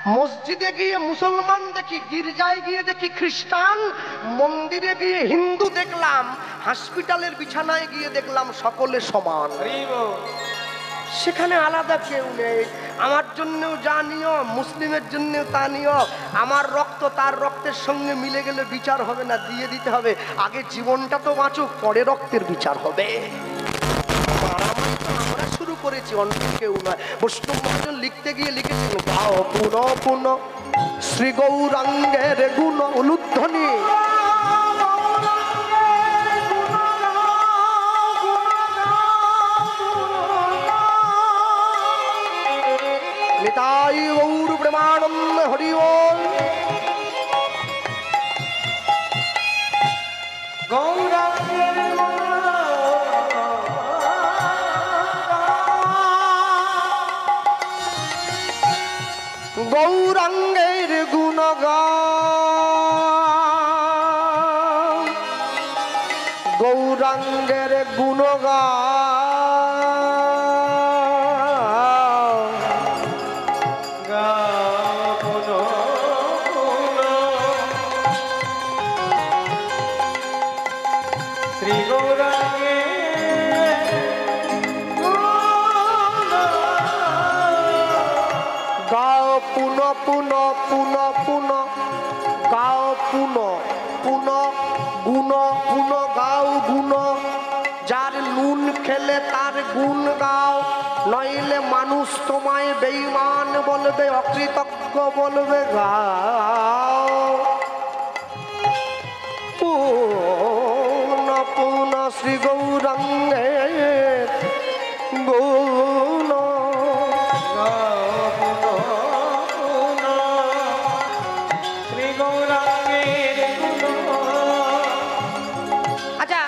মসজিদে গিয়ে মুসলমান দেখি, গির্জায় গিয়ে দেখি খ্রিস্টান, মন্দিরে গিয়ে হিন্দু দেখলাম, হসপিটালের বিছানায় গিয়ে দেখলাম সকলে সমান, সেখানে আলাদা কেউ নেই। আমার জন্যও যা নিয়ম, মুসলিমের জন্যও তা নিয়ম। আমার রক্ত তার রক্তের সঙ্গে মিলে গেলে বিচার হবে না, দিয়ে দিতে হবে। আগে জীবনটা তো বাঁচুক, পরে রক্তের বিচার হবে। আমরা শুরু করেছি, অন্য কেউ নয়। বৈষ্ণব মহাজন লিখতে গিয়ে লিখেছেন, গাও পুন পুন শ্রী গৌরাঙ্গের গুণ উলুধ্বনি, নিতাই গৌর প্রেমানন্দ হরি বল। গৌরাঙ্গের গৌরাঙ্গের গুণগান, গৌরাঙ্গের গুণগান, শ্রী গৌরাঙ্গে গাও পুন পুন পুন পুন, গাও পুন পুন গুণ পুন গাও গুণ, যার নুন খেলে তার গুণ গাও, নইলে মানুষ তোমায় বেঈমান বলবে, অকৃতজ্ঞ বলবে। গাও পুন পুন শ্রী গৌরাঙ্গে গুণ। আচ্ছা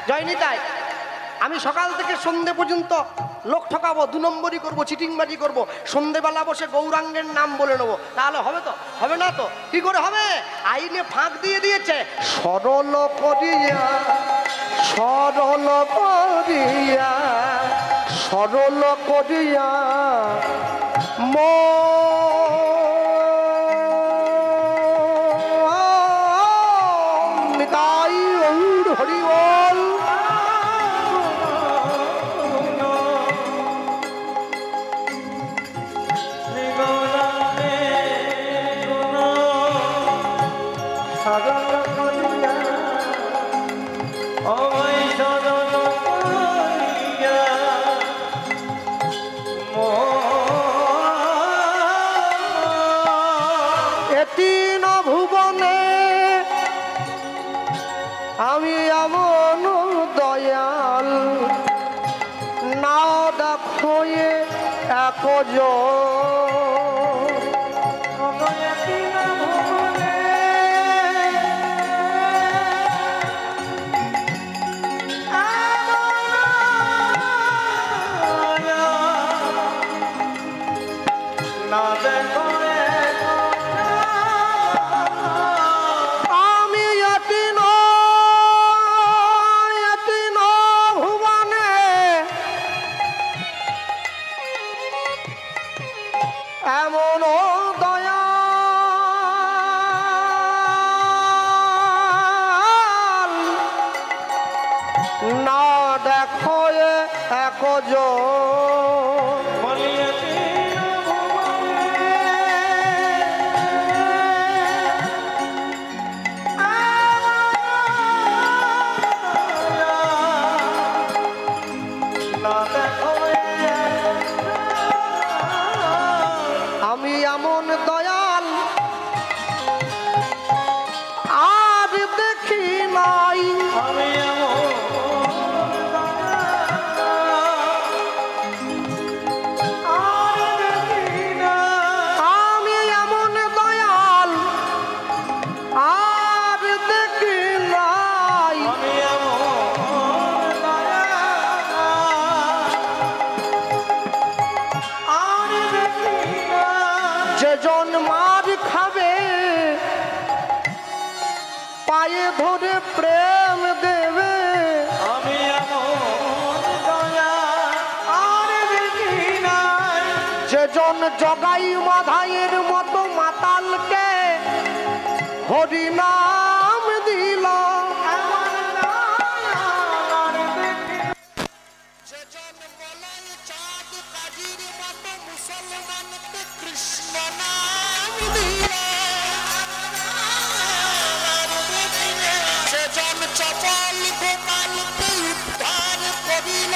জয়নি, তাই আমি সকাল থেকে সন্ধে পর্যন্ত লোক ঠকাবো, 2 নম্বরই করবো, চিটিংবাজি করবো, সন্ধেবেলা বসে গৌরাঙ্গের নাম বলে নেবো, তাহলে হবে তো? হবে না তো। কি করে হবে? আইনে ফাঁক দিয়ে দিয়েছে, সরল করিয়া সরল করিয়া সরল করিয়া নিতাই গৌর হরি বল। তিন ভুবনে আমি এমন দয়াল, না দেখো একজ না দেখো এমন দয়াল, না দেখো একজ আমি এমন দয়াল আর দেখি নাই, আমি এমন দয়াল আর দেখি নাই, যেজন মার খাবে পায়ে ধরে প্রেম দেবে, আমি আর দেখি নাই, যেজন জগাই মাধাইয়ের মতো মাতালকে হরিনাম দিল। কৃষ্ণ নাম দিল। সেজন চপল গোপালকে উদ্ধার করিল।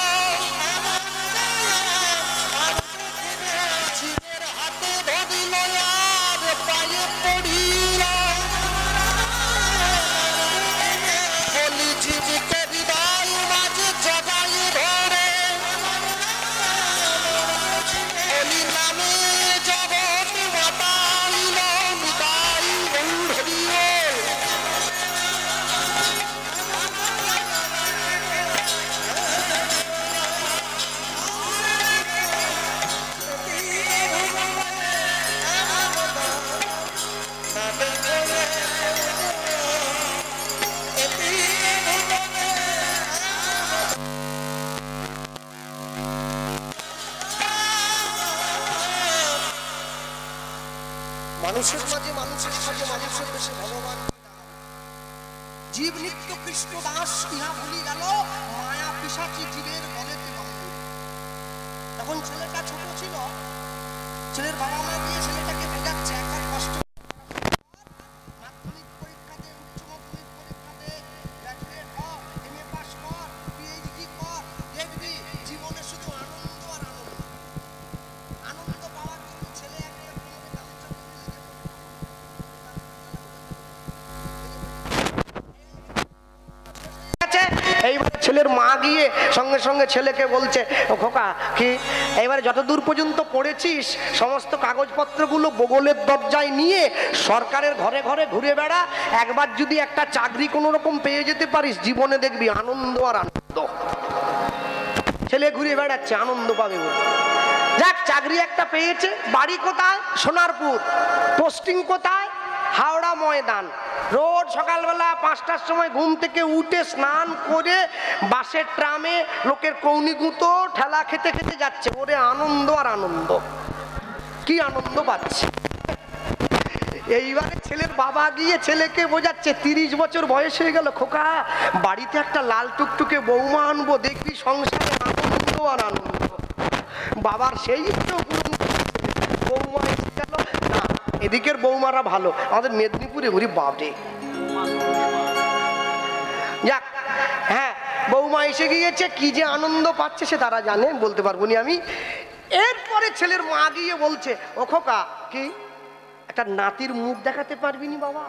জীবের হাতে ধরিল আর পায়ে পড়িল। বলি জীবকে হৃদয় মাঝে জগাই ধরে। বলি নামে জগৎ মাতাইল নিতাই গৌর। মানুষের মাঝে মানুষের সাথে মানুষের দেশে ভগবান জীব নিত্য কৃষ্ণ দাস ইহা ভুলি গেল মায়া পিশাচী জীবের বলেতে বান্ধব। তখন ছেলেটা ছোট ছিল, ছেলের বাবা মা দিয়ে ছেলেটাকে বোঝাচ্ছে একবার কষ্ট মাধ্যমিক পরীক্ষা দে, উচ্চ মাধ্যমিক পরীক্ষা দে, গ্র্যাজুয়েট হ, এমএ পাস কর, পিএইচডি কর, দেখবি জীবনে শুধু আনন্দ আর আনন্দ। আনন্দ পাওয়ার জন্য ছেলে একটা কোনোভাবে গামছা পরে লেগে এইবার ছেলের মা গিয়ে সঙ্গে সঙ্গে ছেলেকে বলছে, ও খোকা কি এইবারে যতদূর পর্যন্ত পড়েছিস সমস্ত কাগজপত্রগুলো বগলের দরজায় নিয়ে সরকারের ঘরে ঘরে ঘুরে বেড়া। একবার যদি একটা চাকরি কোনো রকম পেয়ে যেতে পারিস জীবনে দেখবি আনন্দ আর আনন্দ। ছেলে ঘুরে বেড়াচ্ছে, আনন্দ পাবে বলে। যাক, চাকরি একটা পেয়েছে। বাড়ি কোথায়? সোনারপুর। পোস্টিং কোথায়? হাওড়া ময়দান। রোজ সকালবেলা 5টার সময় ঘুম থেকে উঠে স্নান করে বাসের ট্রামে লোকের কৌনিগুতো ঠেলা খেতে খেতে যাচ্ছে। ওরে আনন্দ আর আনন্দ, কি আনন্দ পাচ্ছে। এইবারে ছেলের বাবা গিয়ে ছেলেকে বোঝাচ্ছে, 30 বছর বয়স হয়ে গেল খোকা, বাড়িতে একটা লাল টুকটুকে বৌমা আনবো, দেখবি সংসারে আনন্দ আর আনন্দ। বাবার সেই বৌমা এসে গেল না, এদিকের বৌমারা ভালো, আমাদের মেদিনীপুরে ঘুরি বাপরে। যাক, হ্যাঁ, বৌমা এসে গিয়েছে, কি যে আনন্দ পাচ্ছে সে তারা জানে, বলতে পারবো না আমি। এরপরে ছেলের মা গিয়ে বলছে, ও খোকা কি একটা নাতির মুখ দেখাতে পারবি নি বাবা?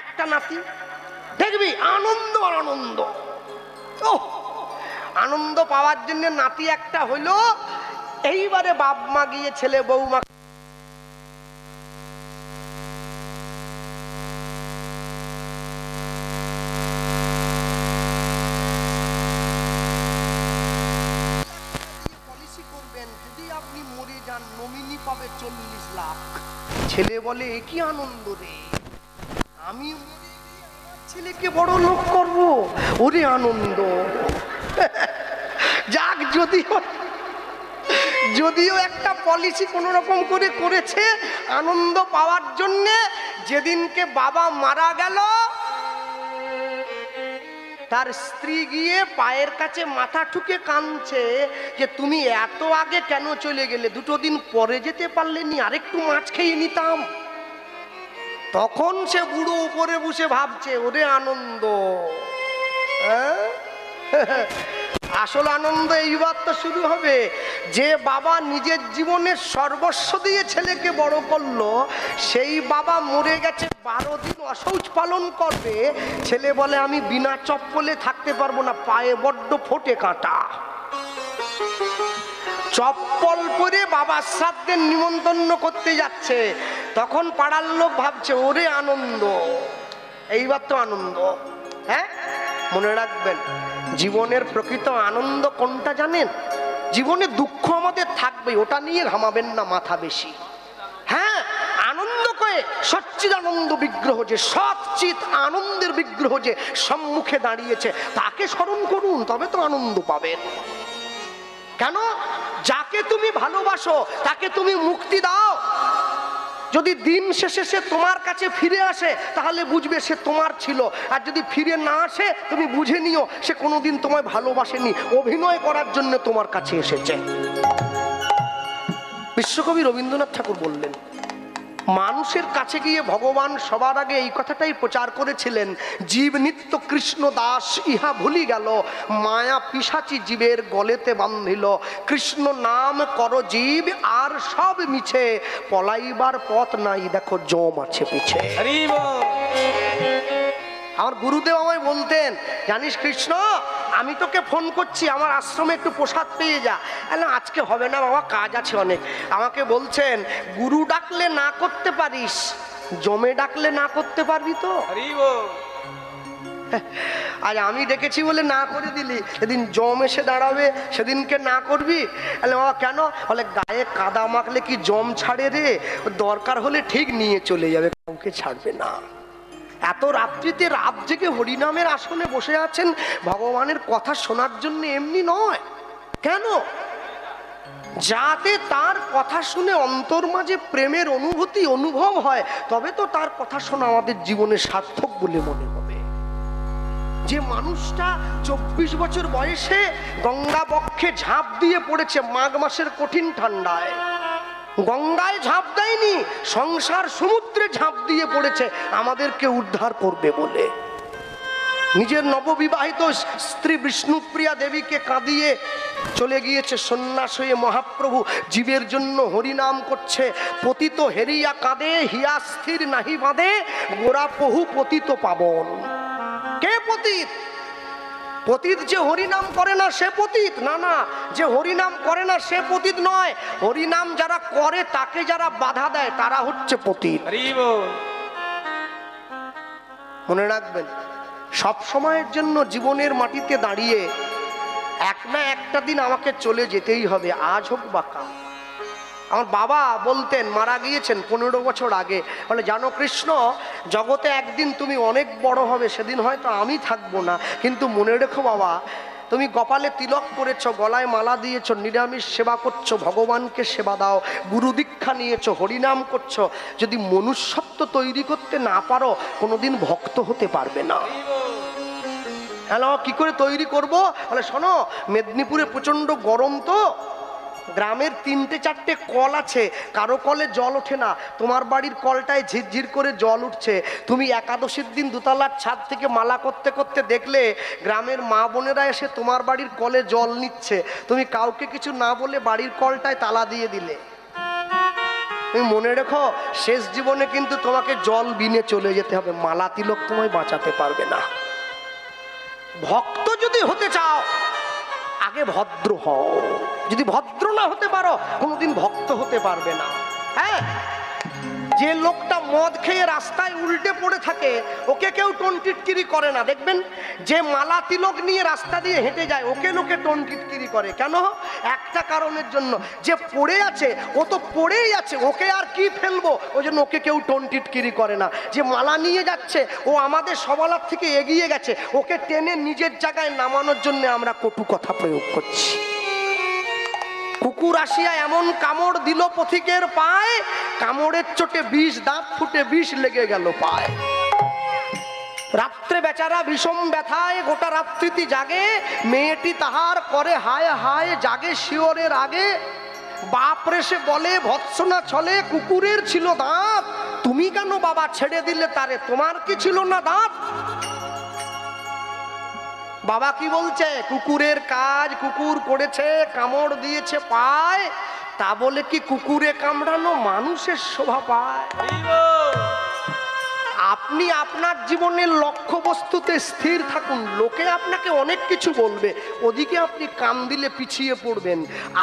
একটা নাতি দেখবি আনন্দ আর আনন্দ। ও আনন্দ পাওয়ার জন্য নাতি একটা হইলো। এইবারে বাপ মা গিয়ে ছেলে বৌমা নমিনি পাবে 40 লাখ। ছেলে বলে, এ কি আনন্দ রে, আমি ছেলেকে বড় লোক করব, ওরে আনন্দ। যাক, যদিও একটা পলিসি কোন রকম করে করেছে আনন্দ পাওয়ার জন্য। যেদিনকে বাবা মারা গেল তার স্ত্রী গিয়ে পায়ের কাছে মাথা ঠুকে কাঁদছে যে তুমি এত আগে কেন চলে গেলে, 2 দিন পরে যেতে পারলে নি, আরেকটু মাছ খেয়ে নিতাম। তখন সে বুড়ো উপরে বসে ভাবছে, ওরে আনন্দ। আসল আনন্দ এইবার তো শুরু হবে। যে বাবা নিজের জীবনের সর্বস্ব দিয়ে ছেলেকে বড় করলো, সেই বাবা মরে গেছে, 12 দিন অশৌচ পালন করবে। ছেলে বলে, আমি বিনা চপ্পলে থাকতে পারবো না, পায়ে বড্ড ফোটে কাঁটা। চপ্পল পরে বাবার শ্রাদ্ধের নিমন্ত্রণ করতে যাচ্ছে। তখন পাড়ার লোক ভাবছে, ওরে আনন্দ, এইবার তো আনন্দ। হ্যাঁ, মনে রাখবেন, জীবনের প্রকৃত আনন্দ কোনটা জানেন? জীবনে দুঃখ আমাদের থাকবে, ওটা নিয়ে ঘামাবেন না মাথা বেশি। হ্যাঁ, আনন্দ করে সচ্চিদানন্দ বিগ্রহ, যে সচ্চিত আনন্দের বিগ্রহ যে সম্মুখে দাঁড়িয়েছে, তাকে স্মরণ করুন, তবে তো আনন্দ পাবেন। কেন? যাকে যাকে তুমি ভালোবাসো তাকে তুমি মুক্তি দাও, যদি দিন শেষে সে তোমার কাছে ফিরে আসে তাহলে বুঝবে সে তোমার ছিল, আর যদি ফিরে না আসে তুমি বুঝে নিও সে কোনোদিন তোমায় ভালোবাসেনি, অভিনয় করার জন্য তোমার কাছে এসেছে। বিশ্বকবি রবীন্দ্রনাথ ঠাকুর বললেন, মানুষের কাছে গিয়ে ভগবান সবার আগে এই কথাটাই প্রচার করেছিলেন, জীব নিত্য কৃষ্ণ দাস ইহা ভুলি গেল, মায়া পিশাচি জীবের গলেতে বান্ধিল, কৃষ্ণ নাম কর জীব আর সব মিছে, পলাইবার পথ নাই দেখো জম আছে পিছে। আমার গুরুদেব আমায় বলতেন, জানিস কৃষ্ণ আমি তোকে ফোন করছি আমার আশ্রমে একটু প্রসাদ পেয়ে যা। আজকে হবে না বাবা, কাজ আছে অনেক। আমাকে বলছেন, গুরু ডাকলে না করতে পারিস, জমে ডাকলে না করতে পারবি তো? আজ আমি ডেকেছি বলে না করে দিলি, সেদিন জম এসে দাঁড়াবে সেদিনকে না করবি? বাবা কেন? বলে গায়ে কাদা মাখলে কি জম ছাড়ে রে, দরকার হলে ঠিক নিয়ে চলে যাবে, কাউকে ছাড়বে না। এত রাত্রিতে রাত জেগে হরিনামের আসনে বসে আছেন ভগবানের কথা শোনার জন্য, এমনি নয়। কেন? যাতে তার কথা শুনে অন্তর মাঝে প্রেমের অনুভূতি অনুভব হয়, তবে তো তার কথা শোনা আমাদের জীবনে সার্থক বলে মনে হবে। যে মানুষটা 24 বছর বয়সে গঙ্গা বক্ষে ঝাঁপ দিয়ে পড়েছে মাঘ মাসের কঠিন ঠান্ডায়, গঙ্গায় ঝাঁপ দেয়নি, সংসার সমুদ্রে ঝাঁপ দিয়ে পড়েছে আমাদেরকে উদ্ধার করবে বলে। নিজের নববিবাহিত স্ত্রী বিষ্ণুপ্রিয়া দেবীকে কাঁদিয়ে চলে গিয়েছে সন্ন্যাস হয়ে মহাপ্রভু, জীবের জন্য হরিনাম করছে। পতিত হেরিয়া কাঁদে হিয়া স্থির নাহি বাঁধে, গোরা পহু পতিত পাবন। কে পতিত? পতিত যে হরিনাম করে না সে পতিত না, না, যে হরিনাম করে না সে পতিত নয়। হরিনাম যারা করে তাকে যারা বাধা দেয় তারা হচ্ছে পতিত। মনে রাখবেন, সব সময়ের জন্য জীবনের মাটিতে দাঁড়িয়ে এক না একটা দিন আমাকে চলে যেতেই হবে, আজ হোক বা কাল। আমার বাবা বলতেন, মারা গিয়েছেন 15 বছর আগে, বলে জানো কৃষ্ণ, জগতে একদিন তুমি অনেক বড় হবে, সেদিন হয়তো আমি থাকবো না, কিন্তু মনে রেখো বাবা, তুমি কপালে তিলক করেছো, গলায় মালা দিয়েছো, নিরামিষ সেবা করছো, ভগবানকে সেবা দাও, গুরু দীক্ষা নিয়েছো, হরিনাম করছো, যদি মনুষ্যত্ব তৈরি করতে না পারো কোনোদিন ভক্ত হতে পারবে না। হ্যালো, কি করে তৈরি করবো? বলে শোনো, মেদিনীপুরে প্রচন্ড গরম, তো গ্রামের 3-4টে কল আছে, কারো কলে জল ওঠে না, তোমার বাড়ির কলটায় ঝিরঝির করে জল উঠছে। তুমি একাদশীর দিন দোতলার ছাদ থেকে মালা করতে করতে দেখলে গ্রামের মা বোনেরা এসে তোমার বাড়ির কলে জল নিচ্ছে, তুমি কাউকে কিছু না বলে বাড়ির কলটায় তালা দিয়ে দিলে। তুমি মনে রেখো, শেষ জীবনে কিন্তু তোমাকে জল বিনে চলে যেতে হবে, মালা তিলক তোমায় বাঁচাতে পারবে না। ভক্ত যদি হতে চাও আগে ভদ্র হও, যদি ভদ্র না হতে পারো কোনোদিন ভক্ত হতে পারবে না। হ্যাঁ, যে লোকটা মদ খেয়ে রাস্তায় উল্টে পড়ে থাকে ওকে কেউ টনটিটকিরি করে না, দেখবেন। যে মালা তিলক নিয়ে রাস্তা দিয়ে হেঁটে যায় ওকে লোকে টনটিটকিরি করে। কেন? একটা কারণের জন্য, যে পড়ে আছে ও তো পড়েই আছে, ওকে আর কি ফেলবো, ওই জন্য ওকে কেউ টনটিটকিরি করে না। যে মালা নিয়ে যাচ্ছে ও আমাদের সবালার থেকে এগিয়ে গেছে, ওকে টেনে নিজের জায়গায় নামানোর জন্য আমরা কটু কথা প্রয়োগ করছি। কুকুর আসিয়া এমন কামড় দিল পথিকের পায়, কামড়ের চোটে 20 দাঁত ফুটে 20 লেগে গেল পায়। রাত্রে বেচারা বিষম ব্যথায় গোটা রাত্রিটি জাগে, মেয়েটি তাহার করে হায় হায়, জাগে শিওরের আগে। বাপরে সে বলে ভৎসনা ছলে, কুকুরের ছিল দাঁত, তুমি কেন বাবা ছেড়ে দিলে তারে, তোমার কি ছিল না দাঁত? বাবা কি বলছে? কুকুরের কাজ কুকুর করেছে, কামড় দিয়েছে পায়, তা বলে কি কুকুরে কামড়ানো মানুষের শোভা পায়? আপনি আপনার জীবনের লক্ষ্য বস্তুতে স্থির থাকুন, লোকে আপনাকে অনেক কিছু বলবে, ওদিকে আপনি কান দিলে পিছিয়ে পড়বেন।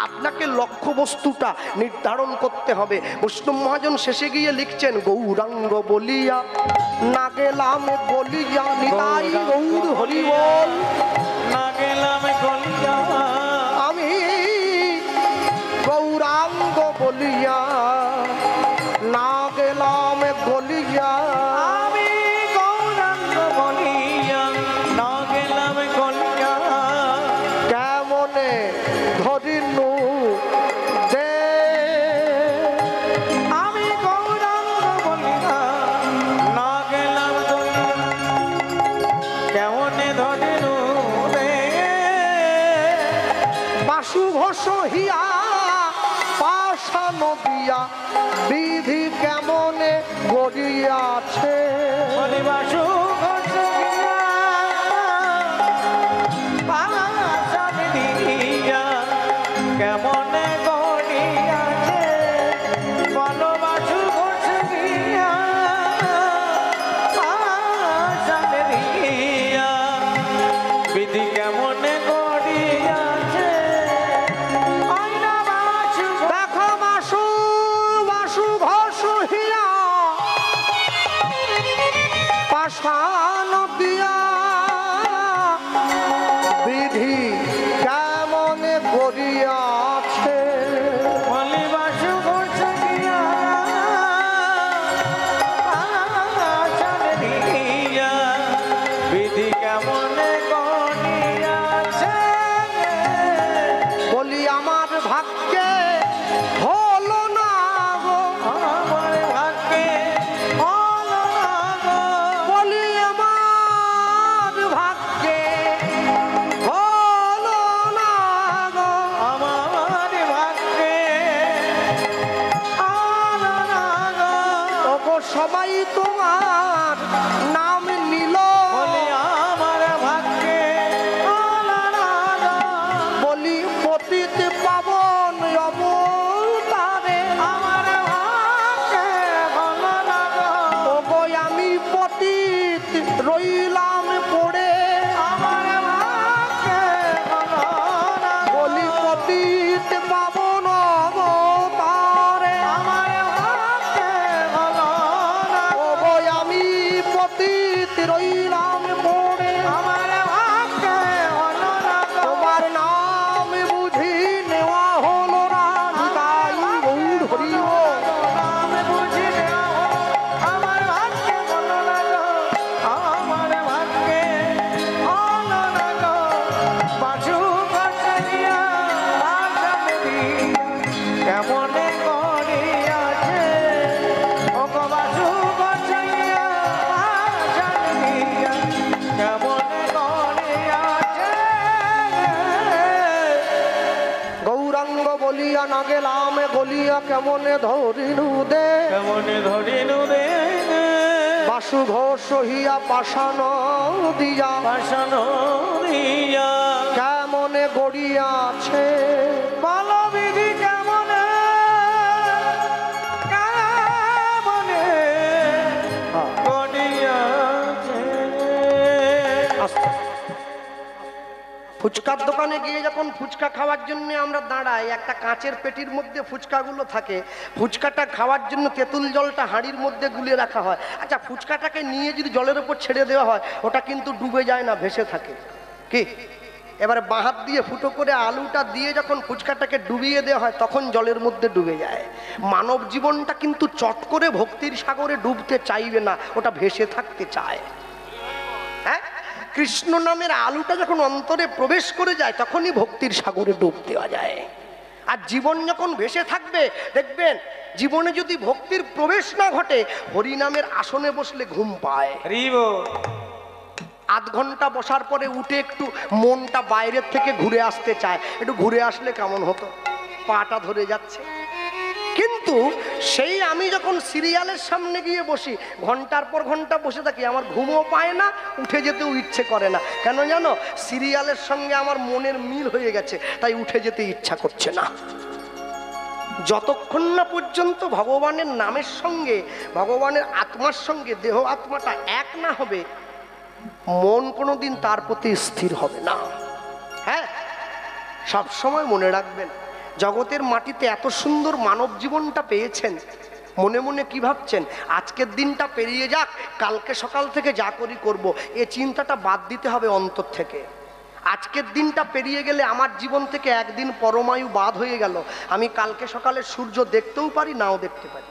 আপনাকে লক্ষ্য বস্তুটা নির্ধারণ করতে হবে। বৈষ্ণব মহাজন শেষে গিয়ে লিখছেন, গৌরাঙ্গ বলিয়া না গেলাম বলিয়া, নিতাই গৌর হরি বল, না গেলাম বলিয়া আমি গৌরাঙ্গ বলিয়া, না গেলাম বলিয়া আমি গৌরাঙ্গ বলিয়া, না গেলাম বলিয়া, কেমনে ধরিনু বাসু ঘোষ হিয়া পাষাণ দিয়া বিধি কেমনে গড়িয়াছে। বাসু ঘোষ হিয়া পাষাণ দিয়া কেমনে গড়িয়াছে। বলো বাসু ঘোষ হিয়া পাষাণ দিয়া বিধি কেমনে গড়িয়াছে। দেখো বাসু বাসু ঘোষ হিয়া পাষাণ দিয়া বিধি কেমনে গড়িয়াছে। বলি বাসু ঘোষ হিয়া পাষাণ দিয়া বিধি কেমনে গড়িয়াছে। বলি আমার ভাগ্যে হলো না গো, আমার ভাগ্যে হলো না গো। বলি আমার ভাগ্যে হলো না গো। আমার ভাগ্যে হলো না গো। ওগো সবাই তোমার নাম নিল, বলি আমার ভাগ্যে হলো না গো। বলি পতিত পাবন অবতারে। আমার ভাগ্যে হলো না গো। ওগো আমি পতিত রইলাম পড়ে, আমার ভাগ্যে হলো না গো। বলি পতিত পাবন অবতারে। আমার ভাগ্যে হলো না গো। ওগো আমি পতিত রইলাম পড়ে, আমার ভাগ্যে হলো না গো। তোমার নাম বুঝি নেওয়া হলো না। নিতাই গৌর হরি বল। নাম বুঝি নেওয়া হলো, আমার ভাগ্যে হলো না গো। আমার ভাগ্যে হলো না গো। বাসু ঘোষ হিয়া পাষাণ দিয়া কেমনে গড়িয়াছে। ওগো বাসু ঘোষ হিয়া পাষাণ দিয়া কেমনে গড়িয়াছে। গৌরাঙ্গ বলিয়া না গেলাম গলিয়া কেমনে ধরিনু দে। কেমনে ধরিনু রে বাসু ঘোষ হিয়া পাষাণ দিয়া পাষাণ দিয়া কেমনে গড়িয়াছে। বলো বিধি কেমনে কেমনে গড়িয়াছে। ফুচকার দোকানে গিয়ে যখন ফুচকা খাওয়ার জন্য আমরা দাঁড়াই, একটা কাঁচের পেটির মধ্যে ফুচকাগুলো থাকে। ফুচকাটা খাওয়ার জন্য তেঁতুল জলটা হাঁড়ির মধ্যে গুলিয়ে রাখা হয়। আচ্ছা, ফুচকাটাকে নিয়ে যদি জলের উপর ছেড়ে দেওয়া হয়, ওটা কিন্তু ডুবে যায় না, ভেসে থাকে। কি এবারে বাঁ হাত দিয়ে ফুটো করে আলুটা দিয়ে যখন ফুচকাটাকে ডুবিয়ে দেওয়া হয়, তখন জলের মধ্যে ডুবে যায়। মানব জীবনটা কিন্তু চট করে ভক্তির সাগরে ডুবতে চাইবে না, ওটা ভেসে থাকতে চায়। হ্যাঁ, কৃষ্ণ নামের আলুটা যখন অন্তরে প্রবেশ করে যায়, তখনই ভক্তির সাগরে ডুব দেওয়া যায়। আর জীবন যখন ভেসে থাকবে, দেখবেন জীবনে যদি ভক্তির প্রবেশ না ঘটে, হরিনামের আসনে বসলে ঘুম পায়। আধ ঘন্টা বসার পরে উঠে একটু মনটা বাইরের থেকে ঘুরে আসতে চায়, একটু ঘুরে আসলে কেমন হতো, পাটা ধরে যাচ্ছে। কিন্তু সেই আমি যখন সিরিয়ালের সামনে গিয়ে বসি, ঘন্টার পর ঘন্টা বসে থাকি, আমার ঘুমও পায় না, উঠে যেতেও ইচ্ছে করে না। কেন জানো? সিরিয়ালের সঙ্গে আমার মনের মিল হয়ে গেছে, তাই উঠে যেতে ইচ্ছা করছে না। যতক্ষণ না পর্যন্ত ভগবানের নামের সঙ্গে, ভগবানের আত্মার সঙ্গে দেহ আত্মাটা এক না হবে, মন কোনোদিন তার প্রতি স্থির হবে না। হ্যাঁ, সব সময় মনে রাখবেন, জগতের মাটিতে এত সুন্দর মানব জীবনটা পেয়েছেন, মনে মনে কি ভাবছেন? আজকের দিনটা পেরিয়ে যাক, কালকে সকাল থেকে যা করি করব, এ চিন্তাটা বাদ দিতে হবে অন্তর থেকে। আজকের দিনটা পেরিয়ে গেলে আমার জীবন থেকে একদিন পরমায়ু বাদ হয়ে গেল, আমি কালকে সকালে সূর্য দেখতেও পারি, নাও দেখতে পারি।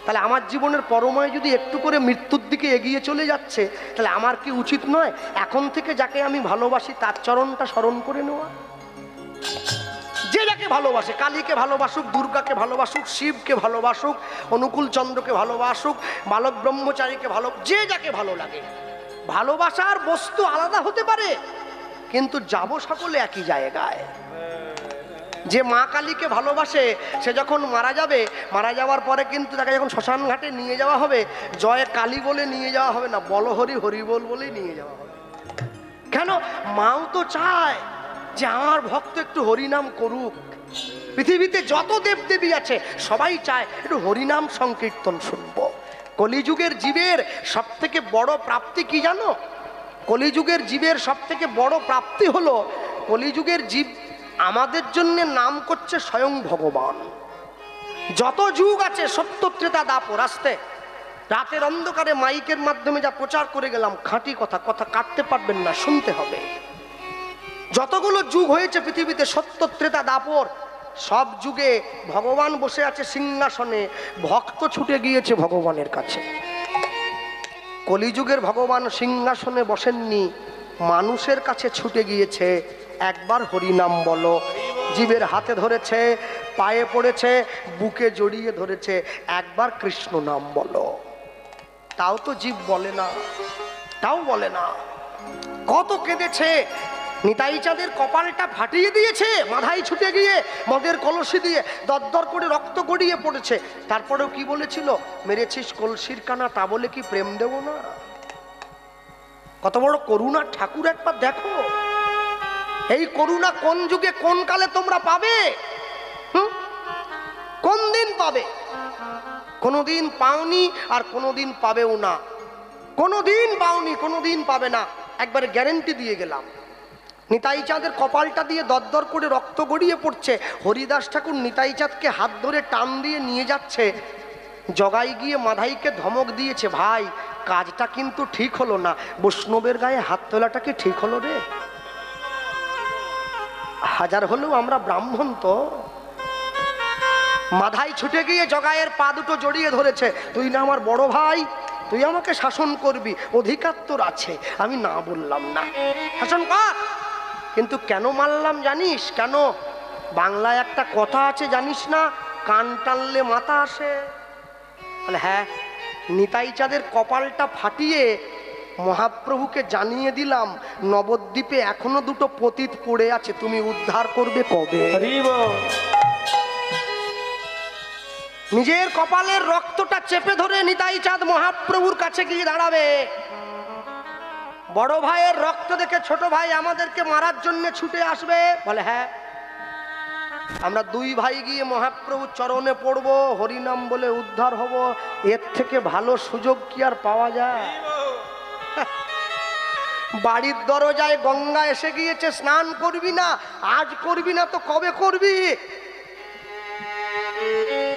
তাহলে আমার জীবনের পরমায়ু যদি একটু করে মৃত্যুর দিকে এগিয়ে চলে যাচ্ছে, তাহলে আমার কি উচিত নয় এখন থেকে যাকে আমি ভালোবাসি তার চরণটা স্মরণ করে নেওয়া? যে যাকে ভালোবাসে, কালীকে ভালোবাসুক, দুর্গাকে ভালোবাসুক, শিবকে ভালোবাসুক, অনুকূল চন্দ্রকে ভালোবাসুক, বালক ব্রহ্মচারীকে ভালো, যে যাকে ভালো লাগে। ভালোবাসার বস্তু আলাদা হতে পারে, কিন্তু যাব সকলে একই জায়গায়। যে মা কালীকে ভালোবাসে সে যখন মারা যাবে, মারা যাওয়ার পরে কিন্তু তাকে যখন শ্মশান ঘাটে নিয়ে যাওয়া হবে, জয় কালী বলে নিয়ে যাওয়া হবে না, বল হরি হরি বল বলেই নিয়ে যাওয়া হবে। কেন? মাও তো চায় যে আমার ভক্ত একটু হরিনাম করুক। পৃথিবীতে যত দেবদেবী আছে সবাই চায় একটু হরিনাম সংকীর্তন শুনবো। কলিযুগের জীবের সব থেকে বড় প্রাপ্তি কি জানো? কলিযুগের জীবের সব থেকে বড় প্রাপ্তি হলো, কলিযুগের জীব আমাদের জন্য নাম করছে স্বয়ং ভগবান। যত যুগ আছে সত্য ত্রেতা দাপর, আসতে রাতের অন্ধকারে মাইকের মাধ্যমে যা প্রচার করে গেলাম, খাঁটি কথা, কথা কাটতে পারবেন না, শুনতে হবে। যতগুলো যুগ হয়েছে পৃথিবীতে সত্য ত্রেতা দাপর, সব যুগে ভগবান বসে আছে সিংহাসনে, ভক্ত ছুটে গিয়েছে ভগবানের কাছে। কলিযুগের ভগবান সিংহাসনে বসেননি, মানুষের কাছে ছুটে গিয়েছে। একবার হরিনাম বলো, জীবের হাতে ধরেছে, পায়ে পড়েছে, বুকে জড়িয়ে ধরেছে, একবার কৃষ্ণ নাম বলো। তাও তো জীব বলে না, তাও বলে না। কত কেঁদেছে, নিতাই চাঁদের কপালটা ফাটিয়ে দিয়েছে মাথায় ছুটে গিয়ে, মদের কলসি দিয়ে দরদর করে রক্ত গড়িয়ে পড়েছে। তারপরেও কি বলেছিল? মেরেছিস কলসির কানা, তা বলে কি প্রেম দেব না? কত বড় করুণা ঠাকুর, একবার দেখো। এই করুণা কোন যুগে কোন কালে তোমরা পাবে? কোন দিন পাবে? কোনোদিন পাওনি আর কোনোদিন পাবেও না। কোনোদিন পাওনি, কোনোদিন পাবে না, একবারে গ্যারেন্টি দিয়ে গেলাম। নিতাই চাঁদের কপালটা দিয়ে দরদর করে রক্ত গড়িয়ে পড়ছে। হরিদাস ঠাকুর নিতাই চাঁদকে হাত ধরে টান দিয়ে নিয়ে যাচ্ছে। জগাই গিয়ে মাধাইকে ধমক দিয়েছে, ভাই কাজটা কিন্তু ঠিক হলো না, বৈষ্ণবের গায়ে হাত তোলাটা কি ঠিক হলো রে? হাজার হলেও আমরা ব্রাহ্মণ তো। মাধাই ছুটে গিয়ে জগাইয়ের পা দুটো জড়িয়ে ধরেছে, তুই না আমার বড় ভাই, তুই আমাকে শাসন করবি, অধিকার তোর আছে, আমি না বললাম না, শাসন কর। কিন্তু কেন মারলাম জানিস? কেন? বাংলায় একটা কথা আছে জানিস না, কান টানলে মাথা আসে। বলে হ্যাঁ, নিতাই চাঁদের কপালটা ফাটিয়ে মহাপ্রভুকে জানিয়ে দিলাম, নবদ্বীপে এখনো দুটো পতিত পড়ে আছে, তুমি উদ্ধার করবে কবে? নিজের কপালের রক্তটা চেপে ধরে নিতাই চাঁদ মহাপ্রভুর কাছে গিয়ে দাঁড়াবে। বড় ভাইয়ের রক্ত দেখে ছোট ভাই আমাদেরকে মারার জন্য ছুটে আসবে। বলে হ্যাঁ, আমরা দুই ভাই গিয়ে মহাপ্রভুর চরণে পড়বো, হরিনাম বলে উদ্ধার হব। এর থেকে ভালো সুযোগ কি আর পাওয়া যায়? বাড়ির দরজায় গঙ্গা এসে গিয়েছে, স্নান করবি না? আজ করবি না তো কবে করবি?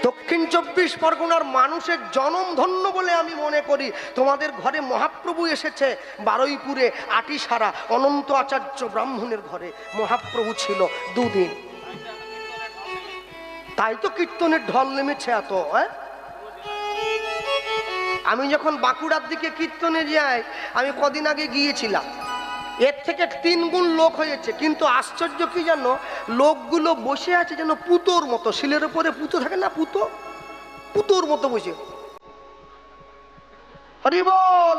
দক্ষিণ 24 পরগনার মানুষের জনম ধন্য বলে আমি মনে করি। তোমাদের ঘরে মহাপ্রভু এসেছে, বারুইপুরে আটিসারা অনন্ত আচার্য ব্রাহ্মণের ঘরে মহাপ্রভু ছিল দুদিন। তাই তো কীর্তনের ঢল নেমেছে এত। আমি যখন বাঁকুড়ার দিকে কীর্তনে যাই, আমি কদিন আগে গিয়েছিলাম, এর থেকে 3 গুণ লোক হয়েছে। কিন্তু আশ্চর্য কি জানো, লোকগুলো বসে আছে যেন পুতোর মতো, শিলের উপরে পুতো থাকে না, পুতোর মতো বসে। হরি বল।